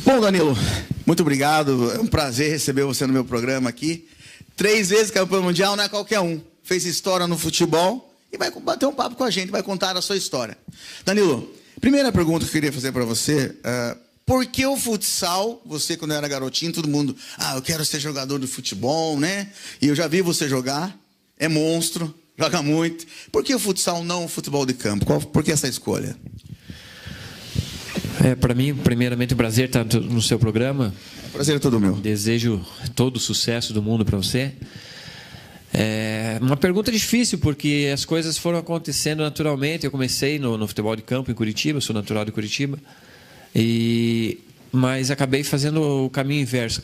Bom, Danilo, muito obrigado. É um prazer receber você no meu programa aqui. 3 vezes campeão mundial, não é qualquer um. Fez história no futebol e vai bater um papo com a gente, vai contar a sua história. Danilo, primeira pergunta que eu queria fazer para você. Por que o futsal, você quando era garotinho, todo mundo, eu quero ser jogador de futebol, né? E eu já vi você jogar, é monstro, joga muito. Por que o futsal não o futebol de campo? Por que essa escolha? Para mim, primeiramente, o prazer estar no seu programa. O prazer é todo meu. Desejo todo o sucesso do mundo para você. É uma pergunta difícil, porque as coisas foram acontecendo naturalmente. Eu comecei no futebol de campo em Curitiba, sou natural de Curitiba, mas acabei fazendo o caminho inverso.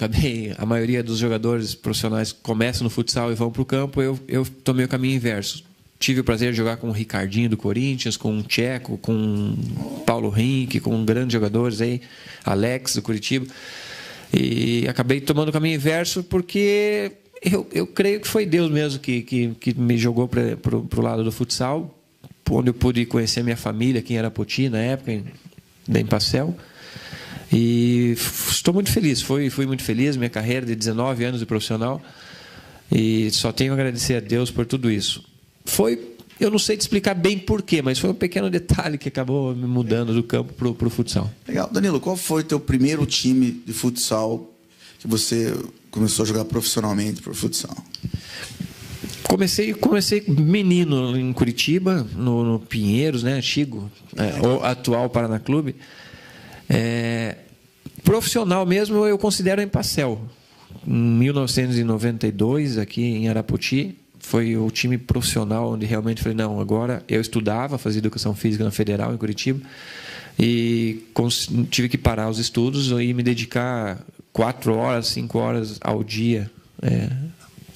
A maioria dos jogadores profissionais começam no futsal e vão para o campo, eu tomei o caminho inverso. Tive o prazer de jogar com o Ricardinho do Corinthians, com o Tcheco, com o Paulo Rink, com grandes jogadores aí, Alex do Curitiba. E acabei tomando o caminho inverso porque eu creio que foi Deus mesmo que me jogou para o lado do futsal, onde eu pude conhecer minha família aqui em Arapoti, na época, da Empacel. E estou muito feliz, fui muito feliz, minha carreira de 19 anos de profissional. E só tenho a agradecer a Deus por tudo isso. Eu não sei te explicar bem porquê, mas foi um pequeno detalhe que acabou me mudando do campo para o futsal. Legal. Danilo, qual foi o teu primeiro time de futsal que você começou a jogar profissionalmente por futsal? Comecei menino em Curitiba, no Pinheiros, né, antigo, o atual Paraná Clube. Profissional mesmo eu considero a Empacel. Em 1992, aqui em Arapoti, foi o time profissional onde realmente falei, não, agora eu estudava, fazia educação física na Federal, em Curitiba, e tive que parar os estudos e me dedicar 4 horas, 5 horas ao dia,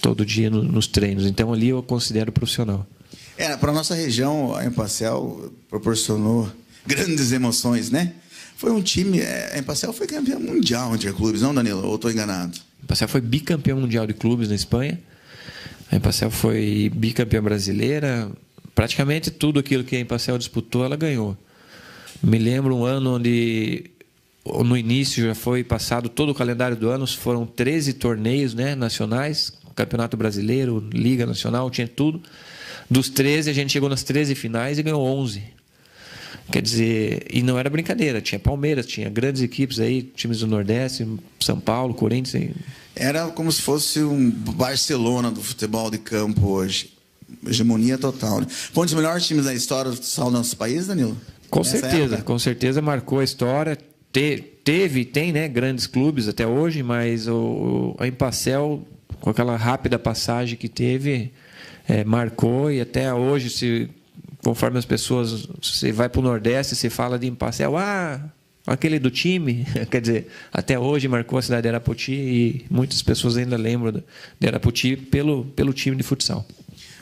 todo dia nos treinos. Então, ali eu considero profissional. Para a nossa região, a Empacel proporcionou grandes emoções, né? Foi um time... A Empacel foi campeã mundial entre clubes, não, Danilo? Ou estou enganado? A Empacel foi bicampeão mundial de clubes na Espanha. A Empacel foi bicampeã brasileira. Praticamente tudo aquilo que a Empacel disputou, ela ganhou. Me lembro um ano onde, no início, já foi passado todo o calendário do ano, foram 13 torneios, né, nacionais, Campeonato Brasileiro, Liga Nacional, tinha tudo. Dos 13, a gente chegou nas 13 finais e ganhou 11. Quer dizer, e não era brincadeira, tinha Palmeiras, tinha grandes equipes aí, times do Nordeste, São Paulo, Corinthians. Era como se fosse um Barcelona do futebol de campo hoje. Hegemonia total. Foi um dos melhores times da história do futsal do nosso país, Danilo? Com certeza marcou a história. Teve e tem, né, grandes clubes até hoje, mas a Empacel, com aquela rápida passagem que teve, marcou, e até hoje, conforme as pessoas, você vai para o Nordeste, você fala de Empacel, aquele do time, quer dizer, até hoje marcou a cidade de Arapoti e muitas pessoas ainda lembram de Arapoti pelo time de futsal.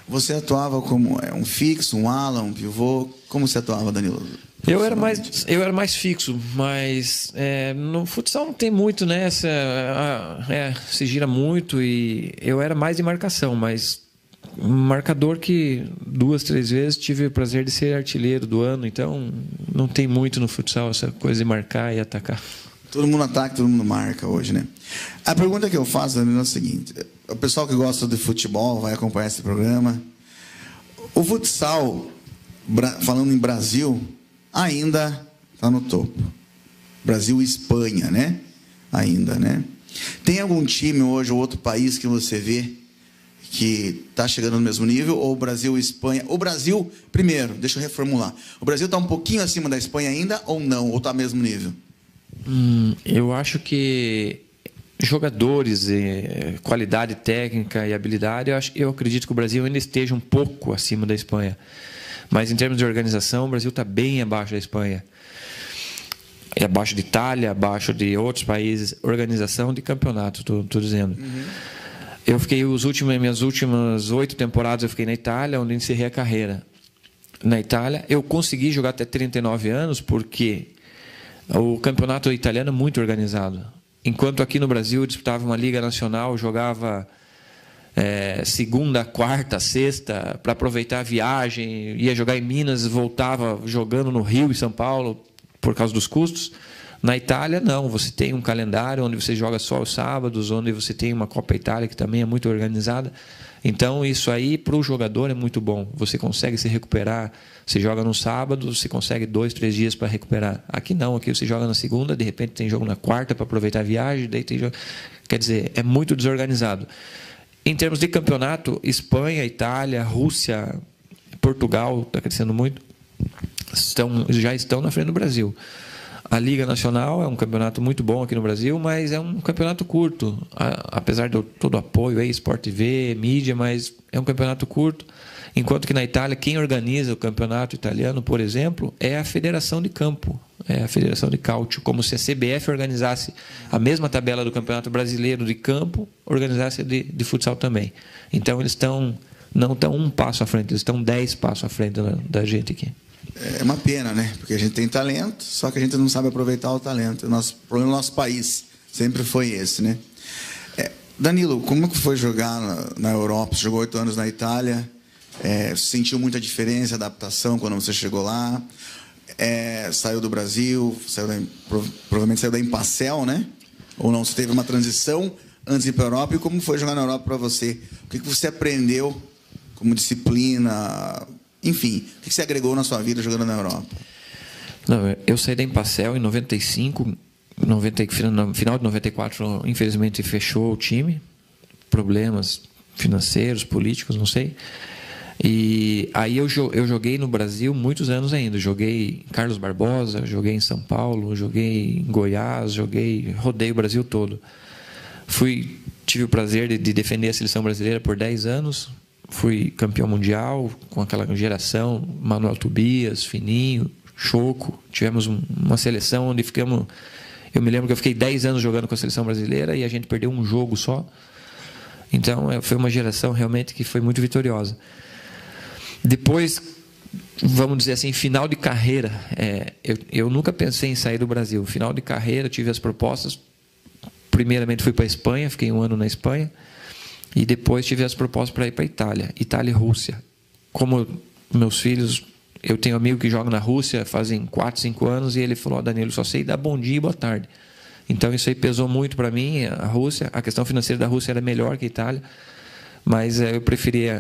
Você atuava como um fixo, um ala, um pivô? Como você atuava, Danilo? Eu era mais fixo, mas no futsal não tem muito, né? Se gira muito, e eu era mais de marcação, mas marcador que 2, 3 vezes tive o prazer de ser artilheiro do ano, então não tem muito no futsal essa coisa de marcar e atacar. Todo mundo ataca, todo mundo marca hoje, né? A pergunta que eu faço, Danilo, é a seguinte: o pessoal que gosta de futebol vai acompanhar esse programa. O futsal, falando em Brasil, ainda está no topo. Brasil e Espanha, né? Ainda, né? Tem algum time hoje ou outro país que você vê que está chegando no mesmo nível, ou o Brasil e Espanha? O Brasil, primeiro, deixa eu reformular. O Brasil está um pouquinho acima da Espanha ainda, ou não? Ou está no mesmo nível? Eu acho que jogadores, qualidade técnica e habilidade, eu acredito que o Brasil ainda esteja um pouco acima da Espanha. Mas em termos de organização, o Brasil está bem abaixo da Espanha. É abaixo de Itália, abaixo de outros países. Organização de campeonato, estou dizendo. Eu fiquei minhas últimas 8 temporadas eu fiquei na Itália, onde encerrei a carreira. Na Itália, eu consegui jogar até 39 anos porque o campeonato italiano é muito organizado. Enquanto aqui no Brasil eu disputava uma liga nacional, jogava segunda, quarta, sexta, para aproveitar a viagem, ia jogar em Minas, voltava jogando no Rio e São Paulo por causa dos custos. Na Itália, não. Você tem um calendário onde você joga só os sábados, onde você tem uma Copa Itália que também é muito organizada. Então, isso aí para o jogador é muito bom. Você consegue se recuperar. Você joga no sábado, você consegue 2, 3 dias para recuperar. Aqui não, aqui você joga na segunda, de repente tem jogo na quarta para aproveitar a viagem, daí tem jogo... Quer dizer, é muito desorganizado. Em termos de campeonato, Espanha, Itália, Rússia, Portugal, está crescendo muito, já estão na frente do Brasil. A Liga Nacional é um campeonato muito bom aqui no Brasil, mas é um campeonato curto. Apesar de todo o apoio aí, Sport TV, mídia, mas é um campeonato curto. Enquanto que na Itália, quem organiza o campeonato italiano, por exemplo, é a Federação de Campo, é a Federação de Calcio, como se a CBF organizasse a mesma tabela do Campeonato Brasileiro de campo, organizasse de futsal também. Então, eles não estão um passo à frente, eles estão 10 passos à frente da gente aqui. É uma pena, né? Porque a gente tem talento, só que a gente não sabe aproveitar o talento. O problema do nosso país sempre foi esse, né? Danilo, como que foi jogar na Europa? Você jogou 8 anos na Itália. Sentiu muita diferença, adaptação quando você chegou lá? Saiu do Brasil, provavelmente saiu da Empacel, né? Ou não? Você teve uma transição antes de ir para a Europa? E como foi jogar na Europa para você? O que você aprendeu como disciplina? Enfim, o que você agregou na sua vida jogando na Europa? Não, eu saí da Empacel em 95, no final de 94, infelizmente fechou o time, problemas financeiros, políticos, não sei. E aí eu joguei no Brasil muitos anos ainda. Joguei em Carlos Barbosa, joguei em São Paulo, joguei em Goiás, rodei o Brasil todo. Tive o prazer de defender a seleção brasileira por 10 anos. Fui campeão mundial com aquela geração, Manuel Tobias, Fininho, Choco. Tivemos uma seleção onde ficamos... Eu me lembro que eu fiquei 10 anos jogando com a seleção brasileira e a gente perdeu um jogo só. Então, foi uma geração realmente que foi muito vitoriosa. Depois, vamos dizer assim, final de carreira, eu nunca pensei em sair do Brasil. Final de carreira, tive as propostas. Primeiramente fui para a Espanha, fiquei 1 ano na Espanha. E depois tive as propostas para ir para a Itália e Rússia. Como meus filhos, eu tenho um amigo que joga na Rússia fazem 4, 5 anos, e ele falou: Danilo, só sei dar bom dia e boa tarde. Então isso aí pesou muito para mim, a Rússia. A questão financeira da Rússia era melhor que a Itália, mas eu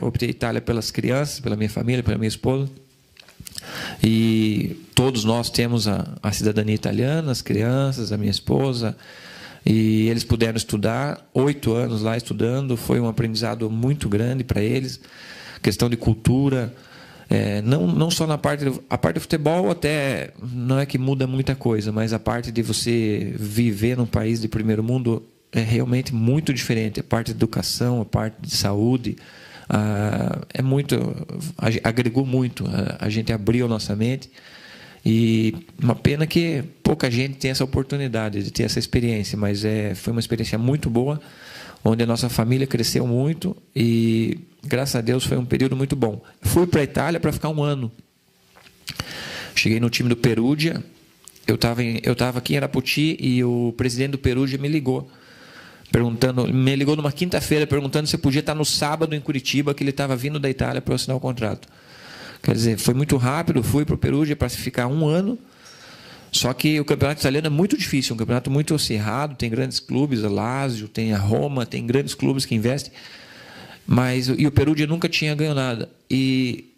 optei a Itália pelas crianças, pela minha família, pela minha esposa. E todos nós temos a cidadania italiana, as crianças, a minha esposa, e eles puderam estudar 8 anos lá estudando. Foi um aprendizado muito grande para eles, questão de cultura, não só na parte do futebol, até não é que muda muita coisa, mas a parte de você viver num país de primeiro mundo é realmente muito diferente. A parte de educação, a parte de saúde, agregou muito. A gente abriu a nossa mente. E uma pena que pouca gente tem essa oportunidade de ter essa experiência, mas foi uma experiência muito boa, onde a nossa família cresceu muito e, graças a Deus, foi um período muito bom. Fui para a Itália para ficar 1 ano. Cheguei no time do Perugia. Eu estava aqui em Arapoti e o presidente do Perugia me ligou numa quinta-feira perguntando se eu podia estar no sábado em Curitiba, que ele estava vindo da Itália para eu assinar o contrato. Quer dizer, foi muito rápido. Fui para o Perugia para ficar 1 ano. Só que o campeonato italiano é muito difícil, um campeonato muito acirrado, tem grandes clubes, a Lazio, tem a Roma, tem grandes clubes que investem. E o Perugia nunca tinha ganho nada. E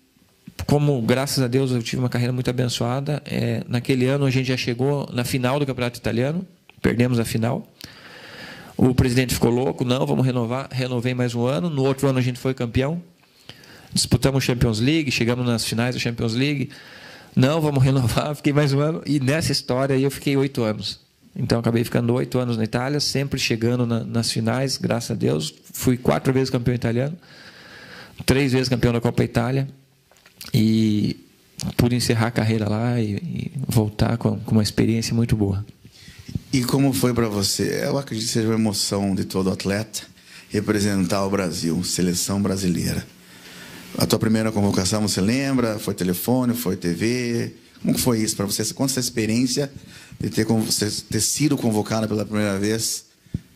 como, graças a Deus, eu tive uma carreira muito abençoada, naquele ano a gente já chegou na final do campeonato italiano, perdemos a final. O presidente ficou louco: não, vamos renovar. Renovei mais 1 ano. No outro ano a gente foi campeão. Disputamos Champions League, chegamos nas finais da Champions League. Não, vamos renovar. Fiquei mais 1 ano. E nessa história aí eu fiquei 8 anos. Então acabei ficando 8 anos na Itália, sempre chegando nas finais, graças a Deus. Fui 4 vezes campeão italiano, 3 vezes campeão da Copa Itália. E pude encerrar a carreira lá e voltar com uma experiência muito boa. E como foi para você? Eu acredito que seja uma emoção de todo atleta representar o Brasil, seleção brasileira. A tua primeira convocação, você lembra? Foi telefone, foi TV? Como foi isso para você? Conta essa experiência de ter sido convocada pela primeira vez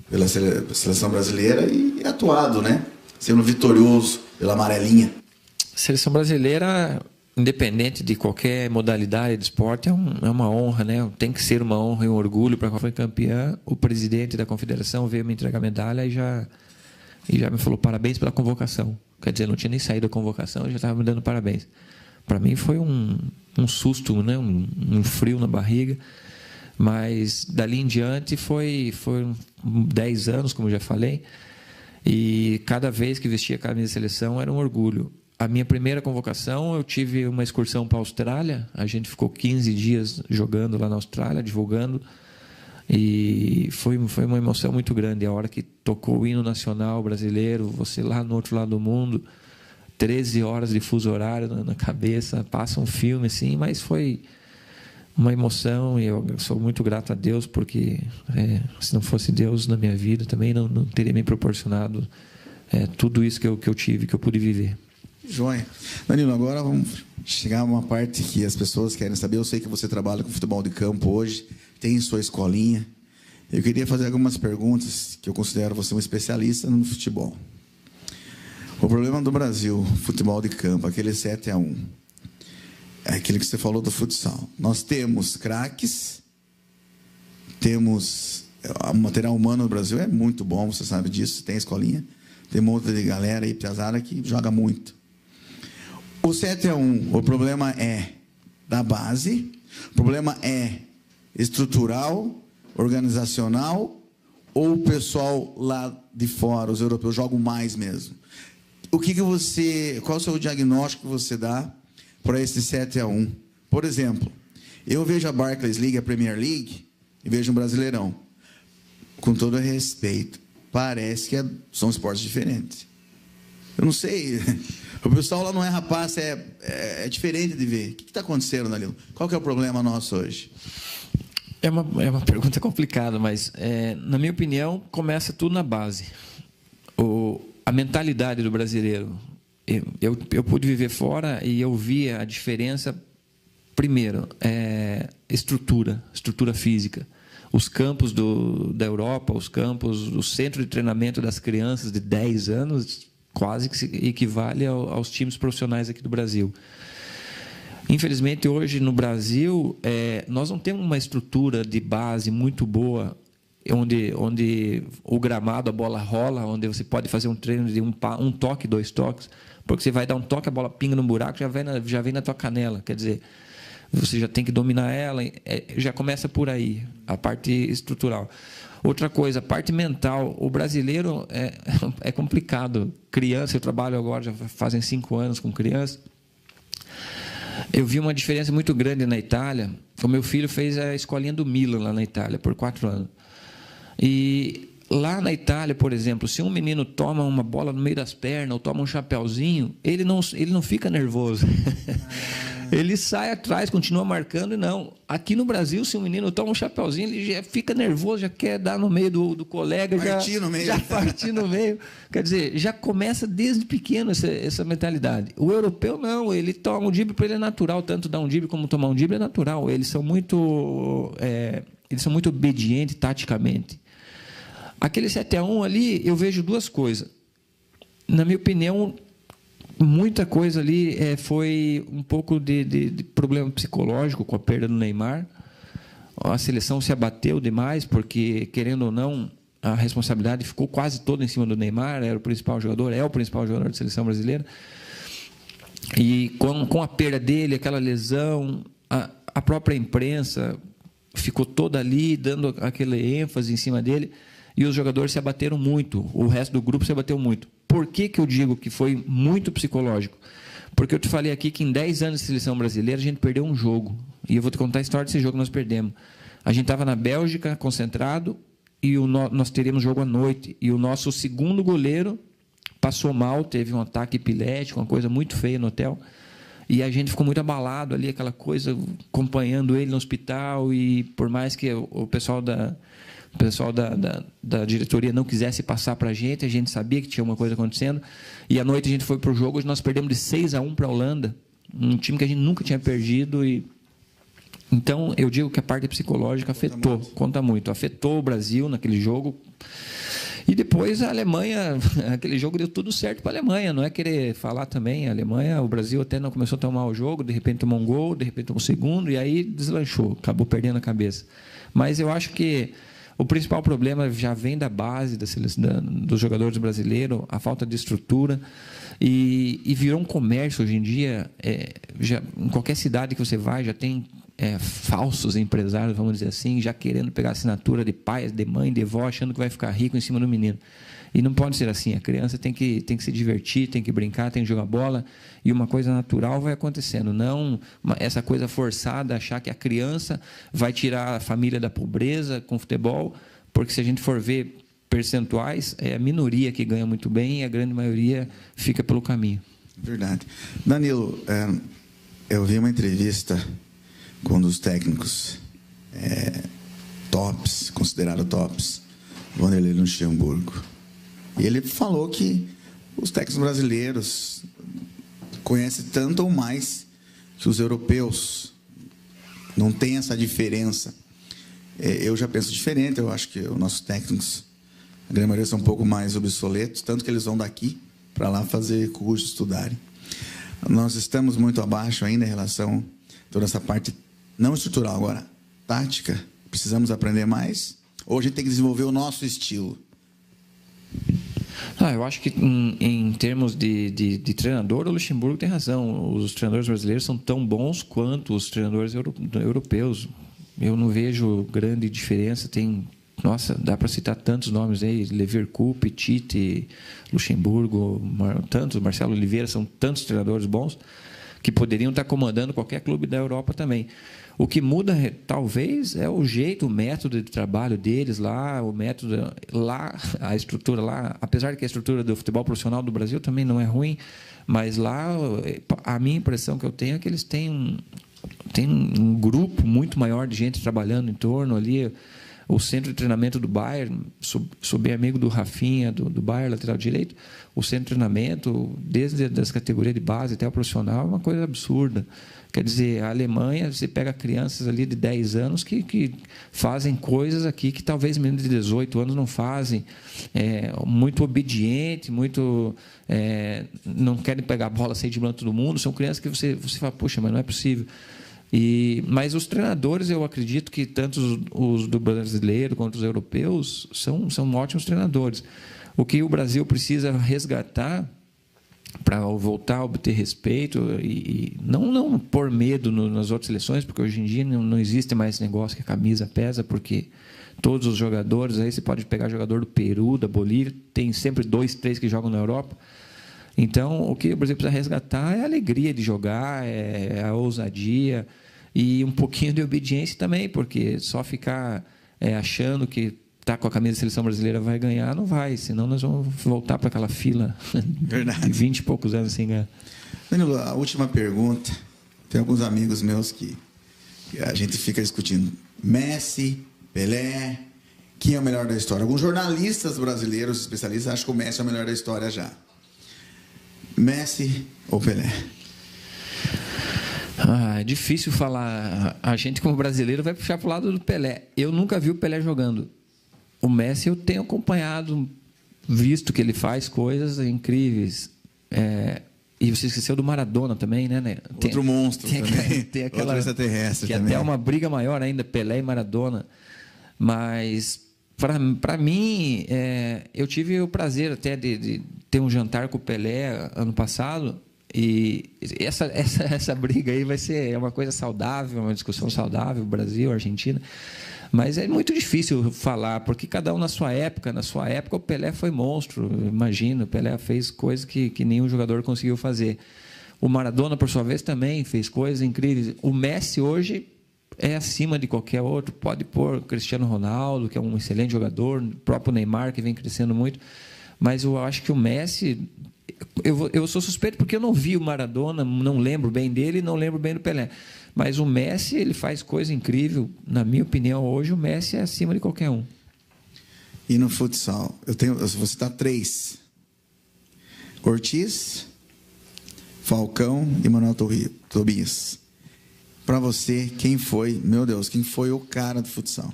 pela seleção brasileira e atuado, né? Sendo vitorioso pela amarelinha. A seleção brasileira independente de qualquer modalidade de esporte, é uma honra, né? Tem que ser uma honra e um orgulho para quem foi campeã. O presidente da confederação veio me entregar a medalha e já me falou parabéns pela convocação. Quer dizer, não tinha nem saído da convocação, já estava me dando parabéns. Para mim foi um susto, né? Um frio na barriga. Mas dali em diante foram 10 anos, como eu já falei, e cada vez que vestia a camisa de seleção era um orgulho. A minha primeira convocação, eu tive uma excursão para a Austrália, a gente ficou 15 dias jogando lá na Austrália, divulgando, e foi uma emoção muito grande. A hora que tocou o hino nacional brasileiro, você lá no outro lado do mundo, 13 horas de fuso horário na cabeça, passa um filme assim, mas foi uma emoção, e eu sou muito grato a Deus, porque se não fosse Deus na minha vida também não teria me proporcionado tudo isso que eu tive, que eu pude viver. Joia. Danilo, agora vamos chegar a uma parte que as pessoas querem saber. Eu sei que você trabalha com futebol de campo hoje, tem sua escolinha. Eu queria fazer algumas perguntas, que eu considero você um especialista no futebol. O problema do Brasil, futebol de campo, aquele 7-1, é aquele que você falou do futsal. Nós temos craques, temos... O material humano no Brasil é muito bom, você sabe disso, tem escolinha, tem um monte de galera aí, piazada, que joga muito. O 7-1, o problema é da base, o problema é estrutural, organizacional, ou o pessoal lá de fora, os europeus, jogam mais mesmo? Qual é o seu diagnóstico que você dá para esse 7-1? Por exemplo, eu vejo a Barclays League, a Premier League, e vejo um Brasileirão. Com todo respeito, parece que são esportes diferentes. Eu não sei, o pessoal lá não é rapaz, é diferente de ver. O que está acontecendo, Danilo? Qual que é o problema nosso hoje? É uma pergunta complicada, mas, na minha opinião, começa tudo na base. A mentalidade do brasileiro. Eu pude viver fora e eu via a diferença. Primeiro, estrutura física. Os campos da Europa, os campos, o centro de treinamento das crianças de 10 anos, quase que se equivale aos times profissionais aqui do Brasil. Infelizmente, hoje no Brasil, nós não temos uma estrutura de base muito boa, onde o gramado, a bola rola, onde você pode fazer um treino de um toque, 2 toques, porque você vai dar um toque, a bola pinga no buraco, já vem na tua canela. Quer dizer, você já tem que dominar ela, já começa por aí, a parte estrutural. Outra coisa, a parte mental. O brasileiro é complicado. Criança, eu trabalho agora, já fazem 5 anos com criança. Eu vi uma diferença muito grande na Itália. O meu filho fez a escolinha do Milan lá na Itália, por 4 anos. E lá na Itália, por exemplo, se um menino toma uma bola no meio das pernas ou toma um chapéuzinho, ele não fica nervoso. Ele sai atrás, continua marcando, e não. Aqui no Brasil, se um menino toma um chapéuzinho, ele já fica nervoso, já quer dar no meio do colega, já partir no meio. Quer dizer, já começa desde pequeno essa mentalidade. O europeu não, ele toma um drible, para ele é natural, tanto dar um drible como tomar um drible é natural. Eles são muito obedientes taticamente. Aquele 7-1 ali, eu vejo 2 coisas. Na minha opinião, muita coisa ali foi um pouco de problema psicológico com a perda do Neymar. A seleção se abateu demais, porque, querendo ou não, a responsabilidade ficou quase toda em cima do Neymar. Era o principal jogador, é o principal jogador da seleção brasileira. E com a perda dele, aquela lesão, a própria imprensa ficou toda ali, dando aquele ênfase em cima dele. E os jogadores se abateram muito, o resto do grupo se abateu muito. Por que eu digo que foi muito psicológico? Porque eu te falei aqui que em 10 anos de seleção brasileira a gente perdeu um jogo. E eu vou te contar a história desse jogo que nós perdemos. A gente estava na Bélgica, concentrado, e nós teríamos jogo à noite. E o nosso segundo goleiro passou mal, teve um ataque epilético, uma coisa muito feia no hotel. E a gente ficou muito abalado ali, aquela coisa, acompanhando ele no hospital. E por mais que o pessoal da diretoria não quisesse passar para a gente sabia que tinha uma coisa acontecendo. E à noite a gente foi para o jogo, hoje nós perdemos de 6-1 para a Holanda, um time que a gente nunca tinha perdido. Então, eu digo que a parte psicológica conta muito. Afetou o Brasil naquele jogo. E depois a Alemanha, aquele jogo deu tudo certo para a Alemanha, não é querer falar também, a Alemanha, o Brasil até não começou a tomar o jogo, de repente tomou um gol, de repente tomou um segundo, e aí deslanchou, acabou perdendo a cabeça. Mas eu acho que o principal problema já vem da base dos jogadores brasileiros, a falta de estrutura, e virou um comércio hoje em dia. Já, em qualquer cidade que você vai, já tem falsos empresários, vamos dizer assim, já querendo pegar assinatura de pai, de mãe, de avó, achando que vai ficar rico em cima do menino. E não pode ser assim. A criança tem que se divertir, tem que brincar, tem que jogar bola, e uma coisa natural vai acontecendo. Não essa coisa forçada, achar que a criança vai tirar a família da pobreza com futebol, porque se a gente for ver percentuais, é a minoria que ganha muito bem e a grande maioria fica pelo caminho. Verdade. Danilo, eu vi uma entrevista com um dos técnicos tops, considerado tops, Vanderlei Luxemburgo. E ele falou que os técnicos brasileiros conhecem tanto ou mais que os europeus. Não tem essa diferença. Eu já penso diferente. Eu acho que os nossos técnicos, a grande maioria, são um pouco mais obsoletos, tanto que eles vão daqui para lá fazer curso, estudarem. Nós estamos muito abaixo ainda em relação a toda essa parte não estrutural. Agora, tática, precisamos aprender mais? Ou a gente tem que desenvolver o nosso estilo? Eu acho que em termos de treinador, o Luxemburgo tem razão. Os treinadores brasileiros são tão bons quanto os treinadores europeus. Eu não vejo grande diferença. Nossa, dá para citar tantos nomes aí: Leverkusen, Tite, Luxemburgo, Marcelo Oliveira, são tantos treinadores bons que poderiam estar comandando qualquer clube da Europa também. O que muda, talvez, é o jeito, o método de trabalho deles lá, o método lá, a estrutura lá. Apesar de que a estrutura do futebol profissional do Brasil também não é ruim, mas lá, a minha impressão que eu tenho é que eles têm um grupo muito maior de gente trabalhando em torno ali. O centro de treinamento do Bayern, sou bem amigo do Rafinha, do Bayern, lateral direito. O centro de treinamento, desde as categorias de base até o profissional, é uma coisa absurda. Quer dizer, a Alemanha, você pega crianças ali de 10 anos que fazem coisas aqui que talvez menos de 18 anos não fazem. Muito obediente, não querem pegar a bola, sair driblando todo mundo. São crianças que você fala, puxa, mas não é possível. Mas os treinadores, eu acredito que tanto os do brasileiro quanto os europeus são ótimos treinadores. O que o Brasil precisa resgatar para voltar a obter respeito e não pôr medo nas outras seleções, porque hoje em dia não existe mais esse negócio que a camisa pesa, porque todos os jogadores, aí você pode pegar jogador do Peru, da Bolívia, tem sempre 2, 3 que jogam na Europa. Então, o que o Brasil precisa resgatar é a alegria de jogar, é a ousadia e um pouquinho de obediência também, porque só ficar achando que está com a camisa da seleção brasileira vai ganhar, não vai, senão nós vamos voltar para aquela fila de 20 e poucos anos sem ganhar. Danilo, a última pergunta. Tem alguns amigos meus que a gente fica discutindo. Messi, Pelé, quem é o melhor da história? Alguns jornalistas brasileiros, especialistas, acham que o Messi é o melhor da história já. Messi ou Pelé? É difícil falar. A gente, como brasileiro, vai puxar para o lado do Pelé. Eu nunca vi o Pelé jogando. O Messi eu tenho acompanhado, visto que ele faz coisas incríveis. E você esqueceu do Maradona também, né? Outro monstro também. Tem aquela, outro extraterrestre que também. Até uma briga maior ainda, Pelé e Maradona. Mas, para mim, eu tive o prazer até de ter um jantar com o Pelé ano passado. E essa briga aí vai ser uma coisa saudável, uma discussão saudável, Brasil, Argentina. Mas é muito difícil falar, porque cada um na sua época o Pelé foi monstro, imagina, o Pelé fez coisas que nenhum jogador conseguiu fazer. O Maradona, por sua vez, também fez coisas incríveis. O Messi hoje é acima de qualquer outro, pode pôr Cristiano Ronaldo, que é um excelente jogador, o próprio Neymar, que vem crescendo muito, mas eu acho que o Messi... Eu sou suspeito porque eu não vi o Maradona, não lembro bem dele, não lembro bem do Pelé. Mas o Messi, ele faz coisa incrível. Na minha opinião, hoje o Messi é acima de qualquer um. E no futsal? Eu vou citar 3. Ortiz, Falcão e Manuel Tobias. Para você, quem foi o cara do futsal?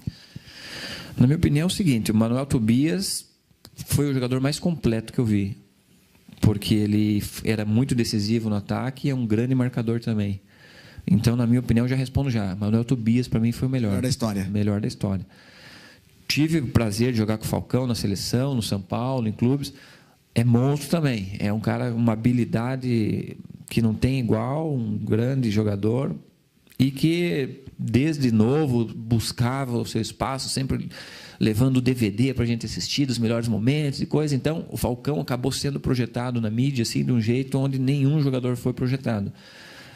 Na minha opinião é o seguinte, o Manuel Tobias foi o jogador mais completo que eu vi, porque ele era muito decisivo no ataque e é um grande marcador também. Então, na minha opinião, já respondo já. Manuel Tobias, para mim, foi o melhor. Melhor da história. Melhor da história. Tive o prazer de jogar com o Falcão na seleção, no São Paulo, em clubes. É monstro também. É um cara, uma habilidade que não tem igual, um grande jogador e que, desde novo, buscava o seu espaço, sempre levando o DVD para a gente assistir dos melhores momentos e coisa. Então, o Falcão acabou sendo projetado na mídia assim, de um jeito onde nenhum jogador foi projetado.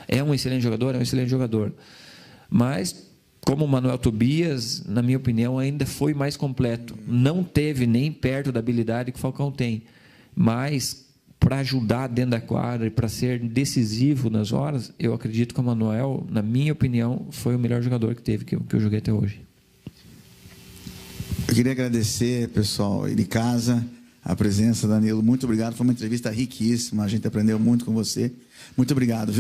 É um excelente jogador? É um excelente jogador. Mas, como o Manuel Tobias, na minha opinião, ainda foi mais completo. Não teve nem perto da habilidade que o Falcão tem. Mas, para ajudar dentro da quadra e para ser decisivo nas horas, eu acredito que o Manuel, na minha opinião, foi o melhor jogador que teve, que eu joguei até hoje. Eu queria agradecer, pessoal, aí de casa, a presença, Danilo. Muito obrigado. Foi uma entrevista riquíssima. A gente aprendeu muito com você. Muito obrigado, viu?